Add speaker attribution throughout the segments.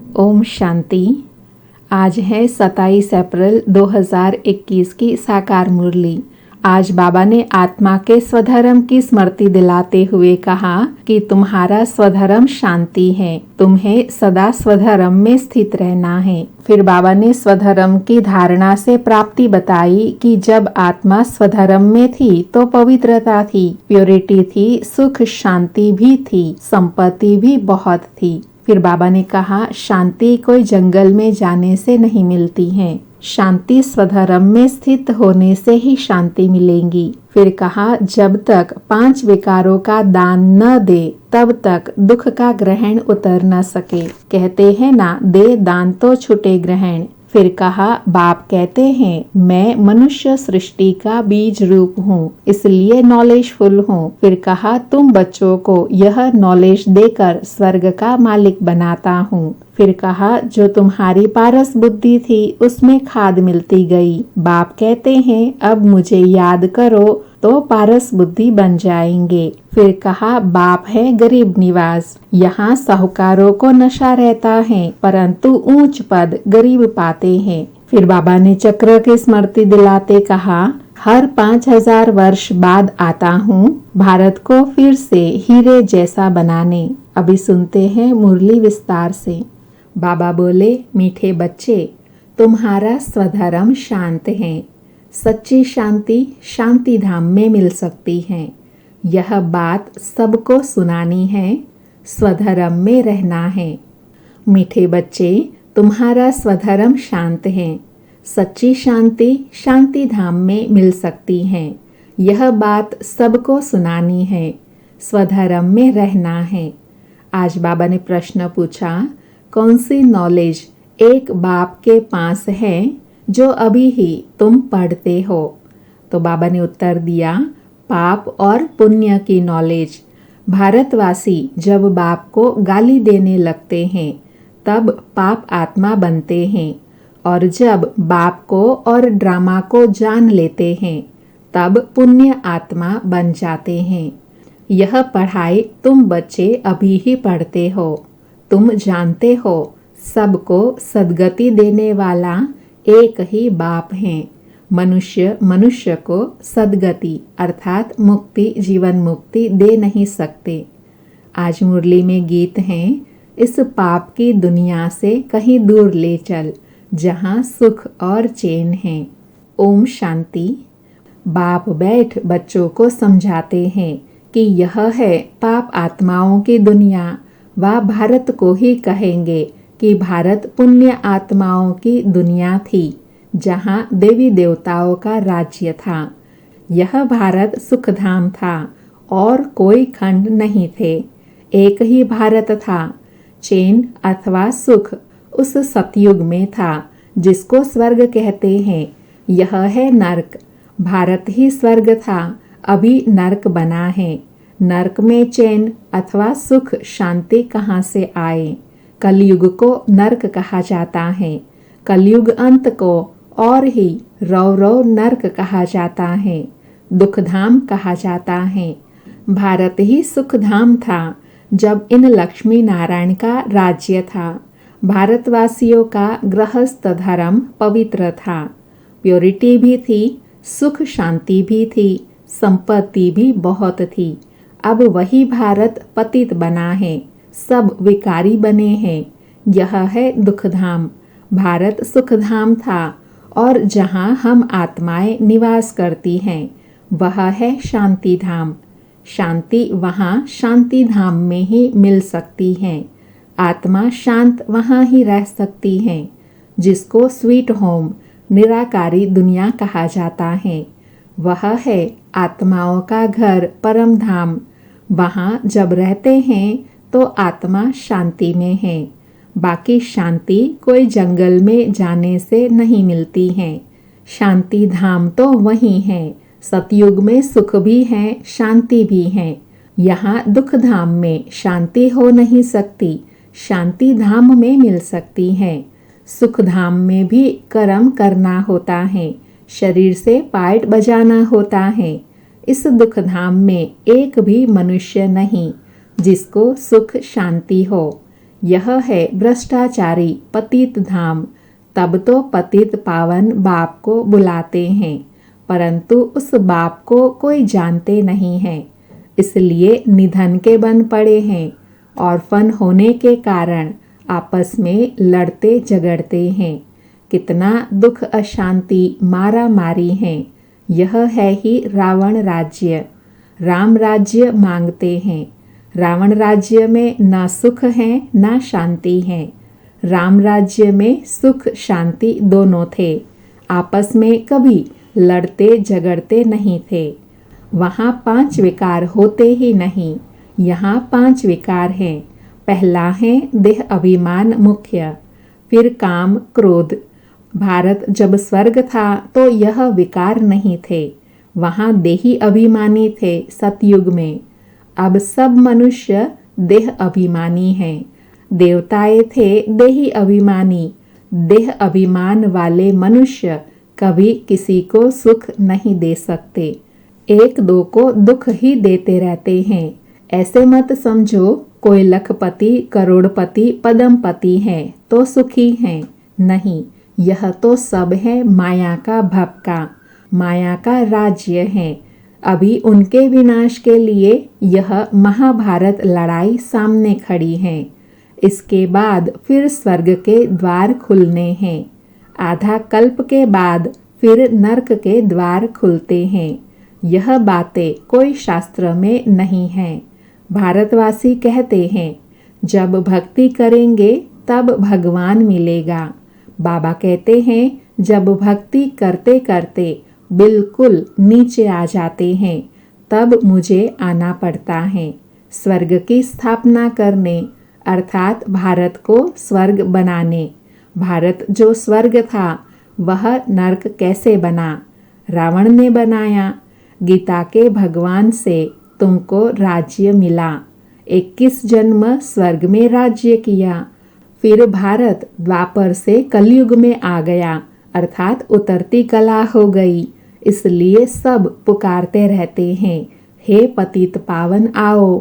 Speaker 1: ओम शांति। आज है 27 अप्रैल 2021 की साकार मुरली। आज बाबा ने आत्मा के स्वधर्म की स्मृति दिलाते हुए कहा कि तुम्हारा स्वधर्म शांति है, तुम्हें सदा स्वधर्म में स्थित रहना है। फिर बाबा ने स्वधर्म की धारणा से प्राप्ति बताई कि जब आत्मा स्वधर्म में थी तो पवित्रता थी, प्योरिटी थी, सुख शांति भी थी, संपत्ति भी बहुत थी। फिर बाबा ने कहा शांति कोई जंगल में जाने से नहीं मिलती है, शांति स्वधर्म में स्थित होने से ही शांति मिलेगी। फिर कहा जब तक 5 विकारों का दान न दे तब तक दुख का ग्रहण उतर न सके। कहते हैं ना, दे दान तो छूटे ग्रहण। फिर कहा बाप कहते हैं मैं मनुष्य सृष्टि का बीज रूप हूँ, इसलिए नॉलेजफुल हूँ। फिर कहा तुम बच्चों को यह नॉलेज देकर स्वर्ग का मालिक बनाता हूँ। फिर कहा जो तुम्हारी पारस बुद्धि थी उसमें खाद मिलती गई। बाप कहते हैं अब मुझे याद करो तो पारस बुद्धि बन जाएंगे। फिर कहा बाप है गरीब निवास, यहाँ साहूकारों को नशा रहता है परंतु ऊंच पद गरीब पाते हैं। फिर बाबा ने चक्र की स्मृति दिलाते कहा हर 5000 वर्ष बाद आता हूँ भारत को फिर से हीरे जैसा बनाने। अभी सुनते हैं मुरली विस्तार से। बाबा बोले मीठे बच्चे, तुम्हारा स्वधर्म शांत है। सच्ची शांति शांति धाम में मिल सकती है। यह बात सबको सुनानी है, स्वधर्म में रहना है। मीठे बच्चे, तुम्हारा स्वधर्म शांत है। सच्ची शांति शांति धाम में मिल सकती है। यह बात सबको सुनानी है, स्वधर्म में रहना है। आज बाबा ने प्रश्न पूछा कौन सी नॉलेज एक बाप के पास है जो अभी ही तुम पढ़ते हो? तो बाबा ने उत्तर दिया पाप और पुण्य की नॉलेज। भारतवासी जब बाप को गाली देने लगते हैं तब पाप आत्मा बनते हैं, और जब बाप को और ड्रामा को जान लेते हैं तब पुण्य आत्मा बन जाते हैं। यह पढ़ाई तुम बच्चे अभी ही पढ़ते हो। तुम जानते हो सबको सद्गति देने वाला एक ही बाप है। मनुष्य मनुष्य को सद्गति अर्थात मुक्ति, जीवन मुक्ति दे नहीं सकते। आज मुरली में गीत हैं, इस पाप की दुनिया से कहीं दूर ले चल जहाँ सुख और चैन है। ओम शांति। बाप बैठ बच्चों को समझाते हैं कि यह है पाप आत्माओं की दुनिया। वह भारत को ही कहेंगे कि भारत पुण्य आत्माओं की दुनिया थी जहाँ देवी देवताओं का राज्य था। यह भारत सुखधाम था और कोई खंड नहीं थे, एक ही भारत था। चैन अथवा सुख उस सतयुग में था जिसको स्वर्ग कहते हैं। यह है नरक। भारत ही स्वर्ग था, अभी नरक बना है। नरक में चैन अथवा सुख शांति कहाँ से आए? कलयुग को नरक कहा जाता है। कलयुग अंत को और ही रौ रौ नरक कहा जाता है, दुखधाम कहा जाता है। भारत ही सुखधाम था जब इन लक्ष्मी नारायण का राज्य था। भारतवासियों का गृहस्थ धर्म पवित्र था, प्योरिटी भी थी, सुख शांति भी थी, संपत्ति भी बहुत थी। अब वही भारत पतित बना है, सब विकारी बने हैं। यह है दुखधाम। भारत सुखधाम था और जहाँ हम आत्माएं निवास करती हैं वह है शांति धाम। शांति वहाँ शांति धाम में ही मिल सकती है। आत्मा शांत वहाँ ही रह सकती है, जिसको स्वीट होम निराकारी दुनिया कहा जाता है। वह है आत्माओं का घर परम धाम। वहाँ जब रहते हैं तो आत्मा शांति में है। बाकी शांति कोई जंगल में जाने से नहीं मिलती है। शांति धाम तो वही है। सतयुग में सुख भी है, शांति भी है। यहाँ दुख धाम में शांति हो नहीं सकती, शांति धाम में मिल सकती है। सुख धाम में भी कर्म करना होता है, शरीर से पार्ट बजाना होता है। इस दुख धाम में एक भी मनुष्य नहीं जिसको सुख शांति हो। यह है भ्रष्टाचारी पतित धाम। तब तो पतित पावन बाप को बुलाते हैं, परंतु उस बाप को कोई जानते नहीं है, इसलिए निधन के बन पड़े हैं। ऑर्फन होने के कारण आपस में लड़ते झगड़ते हैं। कितना दुख, अशांति, मारा मारी है। यह है ही रावण राज्य। राम राज्य मांगते हैं। रावण राज्य में न सुख है न शांति है। राम राज्य में सुख शांति दोनों थे। आपस में कभी लड़ते झगड़ते नहीं थे। वहाँ 5 विकार होते ही नहीं। यहाँ 5 विकार हैं। पहला है देह अभिमान मुख्य, फिर काम क्रोध। भारत जब स्वर्ग था तो यह विकार नहीं थे। वहाँ देही अभिमानी थे सतयुग में। अब सब मनुष्य देह अभिमानी हैं। देवताएं थे देही अभिमानी। देह अभिमान वाले मनुष्य कभी किसी को सुख नहीं दे सकते, एक दो को दुख ही देते रहते हैं। ऐसे मत समझो कोई लखपति, करोड़पति, पदमपति है तो सुखी हैं। नहीं, यह तो सब है माया का भपका, माया का राज्य है। अभी उनके विनाश के लिए यह महाभारत लड़ाई सामने खड़ी है। इसके बाद फिर स्वर्ग के द्वार खुलने हैं। आधा कल्प के बाद फिर नरक के द्वार खुलते हैं। यह बातें कोई शास्त्र में नहीं है। भारतवासी कहते हैं जब भक्ति करेंगे तब भगवान मिलेगा। बाबा कहते हैं जब भक्ति करते करते बिल्कुल नीचे आ जाते हैं तब मुझे आना पड़ता है स्वर्ग की स्थापना करने, अर्थात भारत को स्वर्ग बनाने। भारत जो स्वर्ग था वह नरक कैसे बना? रावण ने बनाया। गीता के भगवान से तुमको राज्य मिला। 21 जन्म स्वर्ग में राज्य किया। फिर भारत द्वापर से कलयुग में आ गया, अर्थात उतरती कला हो गई। इसलिए सब पुकारते रहते हैं, हे पतित पावन आओ।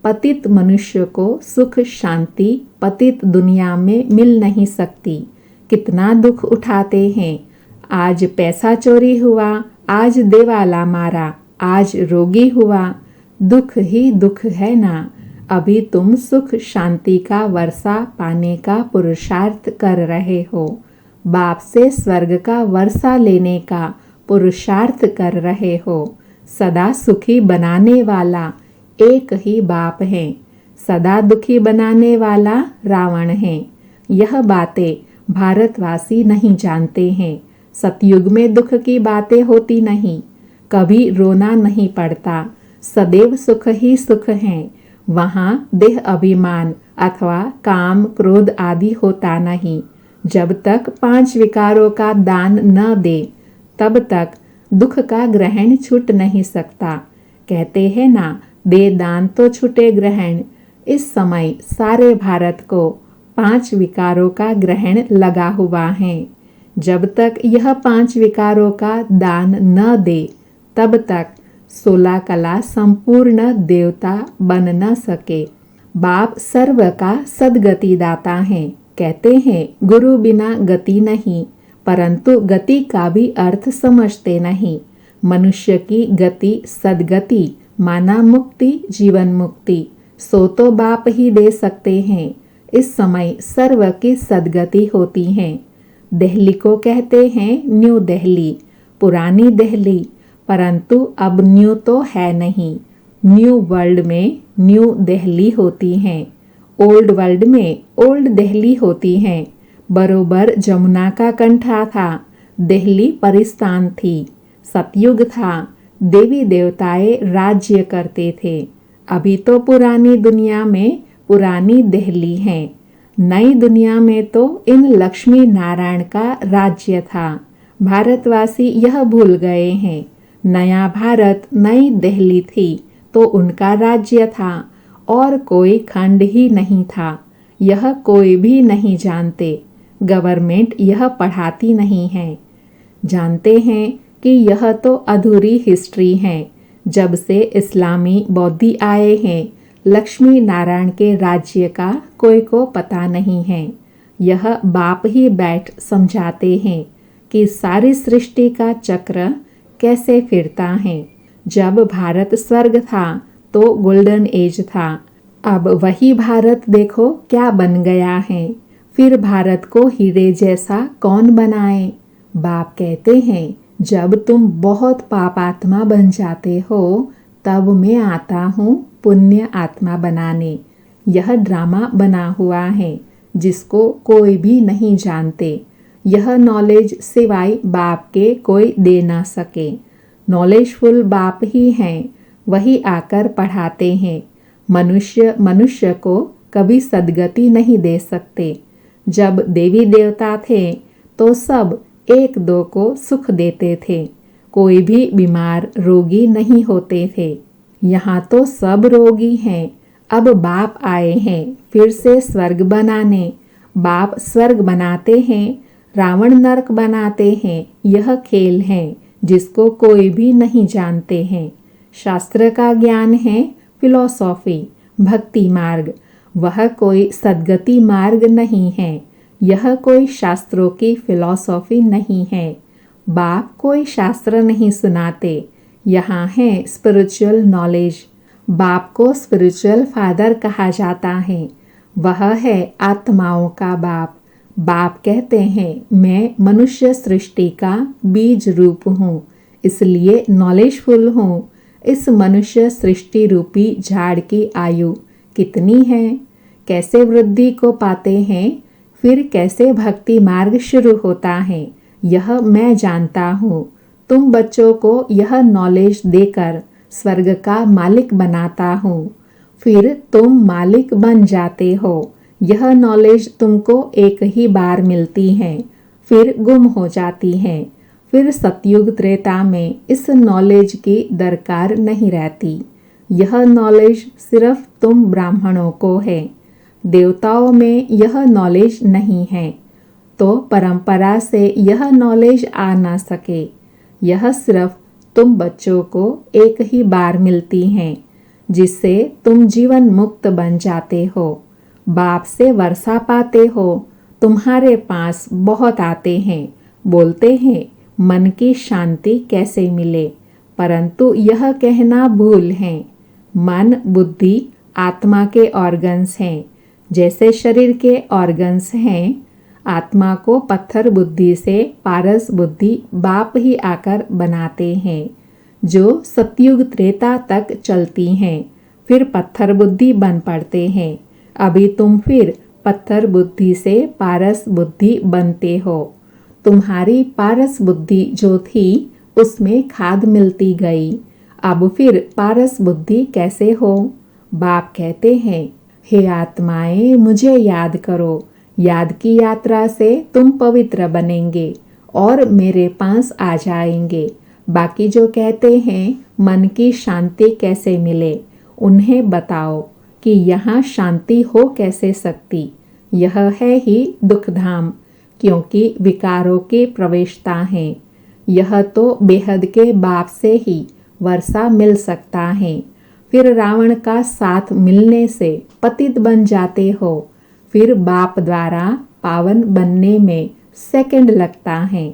Speaker 1: पतित मनुष्य को सुख शांति पतित दुनिया में मिल नहीं सकती। कितना दुख उठाते हैं। आज पैसा चोरी हुआ, आज देवाला मारा, आज रोगी हुआ। दुख ही दुख है ना। अभी तुम सुख शांति का वर्षा पाने का पुरुषार्थ कर रहे हो। बाप से स्वर्ग का वर्षा लेने का पुरुषार्थ कर रहे हो। सदा सुखी बनाने वाला एक ही बाप है। सदा दुखी बनाने वाला रावण है। यह बातें भारतवासी नहीं जानते हैं। सतयुग में दुख की बातें होती नहीं, कभी रोना नहीं पड़ता, सदैव सुख ही सुख है। वहाँ देह अभिमान अथवा काम क्रोध आदि होता नहीं। जब तक 5 विकारों का दान न दे तब तक दुख का ग्रहण छूट नहीं सकता। कहते हैं ना, दे दान तो छूटे ग्रहण। इस समय सारे भारत को 5 विकारों का ग्रहण लगा हुआ है। जब तक यह 5 विकारों का दान न दे तब तक 16 कला संपूर्ण देवता बन न सके। बाप सर्व का सदगति दाता है। कहते हैं गुरु बिना गति नहीं, परंतु गति का भी अर्थ समझते नहीं। मनुष्य की गति सदगति माना मुक्ति, जीवन मुक्ति, सो तो बाप ही दे सकते हैं। इस समय सर्व की सदगति होती है। दिल्ली को कहते हैं न्यू दिल्ली, पुरानी दिल्ली, परंतु अब न्यू तो है नहीं। न्यू वर्ल्ड में न्यू दिल्ली होती है, ओल्ड वर्ल्ड में ओल्ड दिल्ली होती है। बरोबर जमुना का कंठा था, दिल्ली परिस्तान थी। सतयुग था, देवी देवताएं राज्य करते थे। अभी तो पुरानी दुनिया में पुरानी दिल्ली है। नई दुनिया में तो इन लक्ष्मी नारायण का राज्य था। भारतवासी यह भूल गए हैं। नया भारत नई दिल्ली थी तो उनका राज्य था और कोई खंड ही नहीं था। यह कोई भी नहीं जानते। गवर्नमेंट यह पढ़ाती नहीं है। जानते हैं कि यह तो अधूरी हिस्ट्री है। जब से इस्लामी बौद्धि आए हैं, लक्ष्मी नारायण के राज्य का कोई को पता नहीं है। यह बाप ही बैठ समझाते हैं कि सारी सृष्टि का चक्र कैसे फिरता है। जब भारत स्वर्ग था तो गोल्डन एज था, अब वही भारत देखो क्या बन गया है। फिर भारत को हीरे जैसा कौन बनाए। बाप कहते हैं जब तुम बहुत पापात्मा बन जाते हो तब मैं आता हूँ पुण्य आत्मा बनाने। यह ड्रामा बना हुआ है जिसको कोई भी नहीं जानते। यह नॉलेज सिवाय बाप के कोई दे ना सके। नॉलेजफुल बाप ही हैं, वही आकर पढ़ाते हैं। मनुष्य मनुष्य को कभी सद्गति नहीं दे सकते। जब देवी देवता थे तो सब एक दो को सुख देते थे, कोई भी बीमार रोगी नहीं होते थे। यहाँ तो सब रोगी हैं। अब बाप आए हैं फिर से स्वर्ग बनाने। बाप स्वर्ग बनाते हैं, रावण नरक बनाते हैं। यह खेल है जिसको कोई भी नहीं जानते हैं। शास्त्र का ज्ञान है फिलॉसॉफी, भक्ति मार्ग। वह कोई सद्गति मार्ग नहीं है। यह कोई शास्त्रों की फिलॉसॉफी नहीं है। बाप कोई शास्त्र नहीं सुनाते। यहाँ है स्पिरिचुअल नॉलेज। बाप को स्पिरिचुअल फादर कहा जाता है। वह है आत्माओं का बाप। बाप कहते हैं मैं मनुष्य सृष्टि का बीज रूप हूँ, इसलिए नॉलेजफुल हूँ। इस मनुष्य सृष्टि रूपी झाड़ की आयु कितनी है, कैसे वृद्धि को पाते हैं, फिर कैसे भक्ति मार्ग शुरू होता है, यह मैं जानता हूँ। तुम बच्चों को यह नॉलेज देकर स्वर्ग का मालिक बनाता हूँ। फिर तुम मालिक बन जाते हो। यह नॉलेज तुमको एक ही बार मिलती है, फिर गुम हो जाती है। फिर सतयुग त्रेता में इस नॉलेज की दरकार नहीं रहती। यह नॉलेज सिर्फ तुम ब्राह्मणों को है। देवताओं में यह नॉलेज नहीं है, तो परंपरा से यह नॉलेज आ ना सके। यह सिर्फ तुम बच्चों को एक ही बार मिलती हैं, जिससे तुम जीवन मुक्त बन जाते हो। बाप से वर्षा पाते हो। तुम्हारे पास बहुत आते हैं, बोलते हैं मन की शांति कैसे मिले, परंतु यह कहना भूल है। मन बुद्धि आत्मा के ऑर्गन्स हैं। जैसे शरीर के ऑर्गन्स हैं, आत्मा को पत्थर बुद्धि से पारस बुद्धि बाप ही आकर बनाते हैं, जो सतयुग त्रेता तक चलती हैं। फिर पत्थर बुद्धि बन पड़ते हैं। अभी तुम फिर पत्थर बुद्धि से पारस बुद्धि बनते हो। तुम्हारी पारस बुद्धि जो थी उसमें खाद मिलती गई। अब फिर पारस बुद्धि कैसे हो। बाप कहते हैं हे आत्माएं मुझे याद करो। याद की यात्रा से तुम पवित्र बनेंगे और मेरे पास आ जाएंगे। बाकी जो कहते हैं मन की शांति कैसे मिले, उन्हें बताओ कि यहाँ शांति हो कैसे सकती। यह है ही दुखधाम, क्योंकि विकारों की प्रवेशता है। यह तो बेहद के बाप से ही वर्षा मिल सकता है। फिर रावण का साथ मिलने से पतित बन जाते हो। फिर बाप द्वारा पावन बनने में सेकंड लगता है।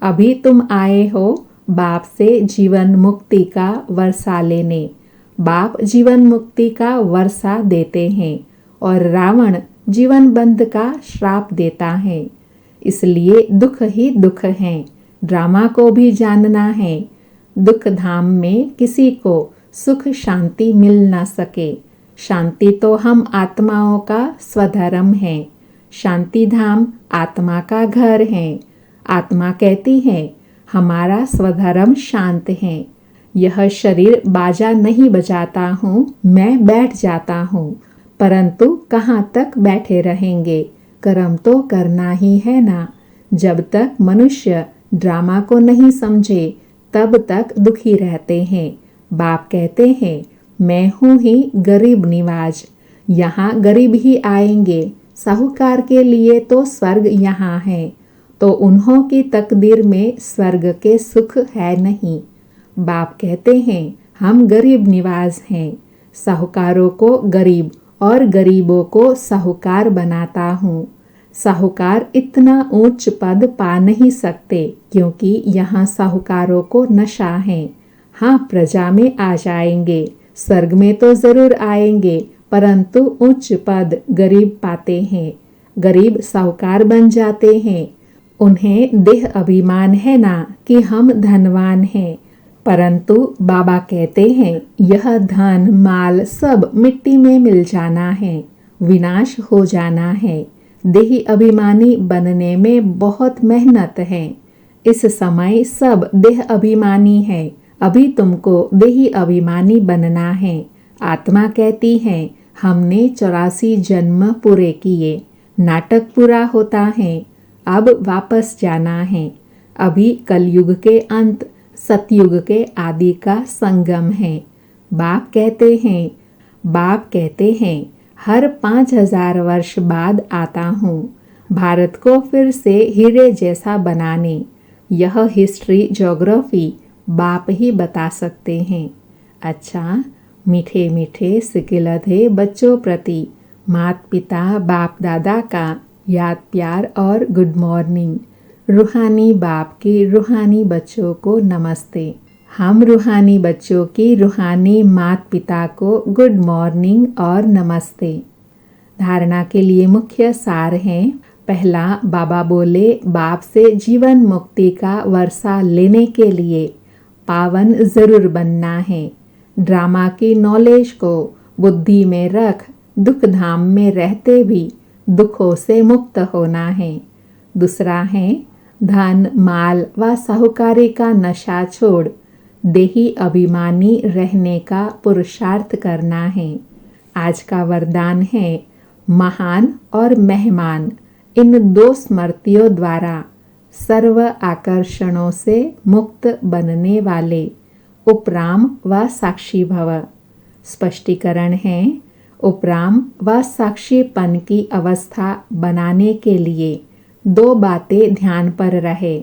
Speaker 1: अभी तुम आए हो बाप से जीवन मुक्ति का वर्षा लेने। बाप जीवन मुक्ति का वर्षा देते हैं और रावण जीवन बंध का श्राप देता है। इसलिए दुख ही दुख है। ड्रामा को भी जानना है। दुख धाम में किसी को सुख शांति मिल ना सके। शांति तो हम आत्माओं का स्वधर्म है। शांति धाम आत्मा का घर है। आत्मा कहती है हमारा स्वधर्म शांत है। यह शरीर बाजा नहीं बजाता हूँ, मैं बैठ जाता हूँ, परंतु कहाँ तक बैठे रहेंगे। कर्म तो करना ही है ना। जब तक मनुष्य ड्रामा को नहीं समझे तब तक दुखी रहते हैं। बाप कहते हैं मैं हूँ ही गरीब निवाज। यहाँ गरीब ही आएंगे। साहूकार के लिए तो स्वर्ग यहाँ है, तो उन्हों की तकदीर में स्वर्ग के सुख है नहीं। बाप कहते हैं हम गरीब निवाज हैं। साहूकारों को गरीब और गरीबों को साहूकार बनाता हूँ। साहूकार इतना ऊंच पद पा नहीं सकते क्योंकि यहाँ साहूकारों को नशा है। हाँ, प्रजा में आ जाएंगे, स्वर्ग में तो जरूर आएंगे, परंतु उच्च पद गरीब पाते हैं। गरीब साहूकार बन जाते हैं। उन्हें देह अभिमान है ना कि हम धनवान हैं, परंतु बाबा कहते हैं यह धन माल सब मिट्टी में मिल जाना है, विनाश हो जाना है। देही अभिमानी बनने में बहुत मेहनत है। इस समय सब देह अभिमानी है, अभी तुमको देही अभिमानी बनना है। आत्मा कहती है हमने 84 जन्म पूरे किए, नाटक पूरा होता है, अब वापस जाना है। अभी कलयुग के अंत सतयुग के आदि का संगम है। बाप कहते हैं हर 5000 वर्ष बाद आता हूँ भारत को फिर से हीरे जैसा बनाने। यह हिस्ट्री ज्योग्राफी बाप ही बता सकते हैं। अच्छा, मीठे मीठे सिकिलधे बच्चों प्रति माता पिता बाप दादा का याद प्यार और गुड मॉर्निंग। रूहानी बाप की रूहानी बच्चों को नमस्ते। हम रूहानी बच्चों की रूहानी माता पिता को गुड मॉर्निंग और नमस्ते। धारणा के लिए मुख्य सार है। पहला, बाबा बोले बाप से जीवन मुक्ति का वर्षा लेने के लिए पावन जरूर बनना है। ड्रामा की नॉलेज को बुद्धि में रख दुख धाम में रहते भी दुखों से मुक्त होना है। दूसरा है धन माल व साहूकारी का नशा छोड़ देही अभिमानी रहने का पुरुषार्थ करना है। आज का वरदान है महान और मेहमान। इन दो स्मृतियों द्वारा सर्व आकर्षणों से मुक्त बनने वाले उपराम व साक्षी भव। स्पष्टीकरण है उपराम व साक्षीपन की अवस्था बनाने के लिए 2 बातें ध्यान पर रहे।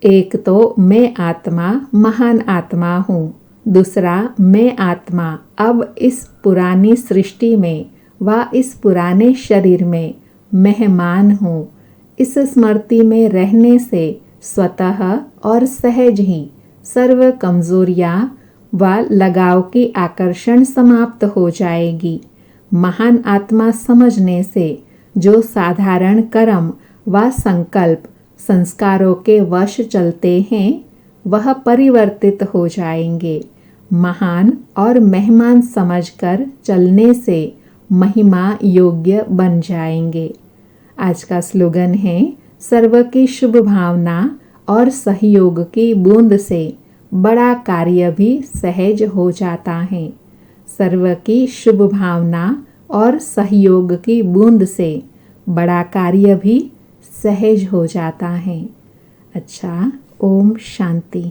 Speaker 1: एक तो मैं आत्मा महान आत्मा हूँ, दूसरा मैं आत्मा अब इस पुरानी सृष्टि में व इस पुराने शरीर में मेहमान हूँ। इस स्मृति में रहने से स्वतः और सहज ही सर्व कमजोरियाँ व लगाव की आकर्षण समाप्त हो जाएगी। महान आत्मा समझने से जो साधारण कर्म व संकल्प संस्कारों के वश चलते हैं वह परिवर्तित हो जाएंगे। महान और मेहमान समझकर चलने से महिमा योग्य बन जाएंगे। आज का स्लोगन है सर्व की शुभ भावना और सहयोग की बूंद से बड़ा कार्य भी सहज हो जाता है। सर्व की शुभ भावना और सहयोग की बूंद से बड़ा कार्य भी सहज हो जाता है। अच्छा, ओम शांति।